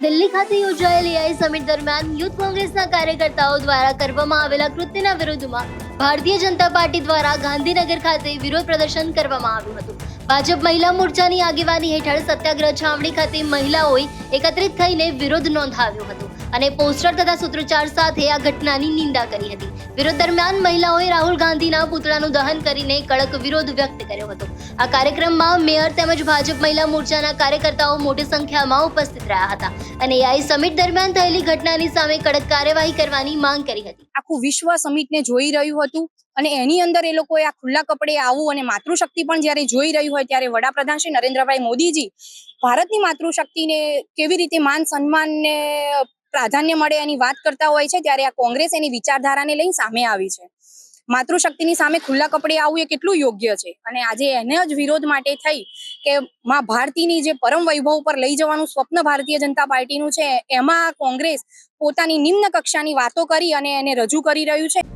દિલ્હી ખાતે યોજાયેલી AI summit દરમિયાન યુથ કોંગ્રેસના કાર્યકર્તાઓ દ્વારા કરવામાં આવેલા કૃત્યના વિરોધમાં ભારતીય જનતા પાર્ટી દ્વારા ગાંધીનગર ખાતે વિરોધ પ્રદર્શન કરવામાં આવ્યું હતું. ભાજપ મહિલા મોરચાની આગેવાની હેઠળ સત્યાગ્રહ છાવણી ખાતે મહિલાઓએ એકત્રિત થઈને વિરોધ નોંધાવ્યો હતો અને પોસ્ટર તથા સૂત્રોચ્ચાર સાથે આ ઘટનાની નિંદા કરી હતી. વિરોધ દરમિયાન મહિલાઓએ રાહુલ ગાંધીના પુતળાનું દહન કરીને કડક વિરોધ વ્યક્ત કર્યો હતો. આ કાર્યક્રમમાં મેયર તેમજ ભાજપ મહિલા મોરચાના કાર્યકર્તાઓ મોટી સંખ્યામાં ઉપસ્થિત રહ્યા હતા અને AI સમિટ દરમિયાન થયેલી ઘટનાની સામે કડક કાર્યવાહી કરવાની માંગ કરી હતી. આખું વિશ્વ સમિટને જોઈ રહ્યું હતું અને એની અંદર એ લોકોએ આ ખુલ્લા કપડે આવું અને માતૃશક્તિ પણ જ્યારે જોઈ રહ્યું હોય ત્યારે વડાપ્રધાન શ્રી નરેન્દ્રભાઈ મોદીજી ભારતની માતૃશક્તિને કેવી રીતે માન સન્માનને પ્રાધાન્ય મળે એની વાત કરતા હોય છે ત્યારે આ કોંગ્રેસ એની વિચારધારાને લઈને સામે આવી છે. માતૃશક્તિની સામે ખુલ્લા કપડે આવવું એ કેટલું યોગ્ય છે અને આજે એને જ વિરોધ માટે થઈ કે માં ભારતીની જે પરમ વૈભવ પર લઈ જવાનું સ્વપ્ન ભારતીય જનતા પાર્ટીનું છે એમાં કોંગ્રેસ પોતાની નિમ્ન કક્ષાની વાતો કરી અને એને રજૂ કરી રહ્યું છે.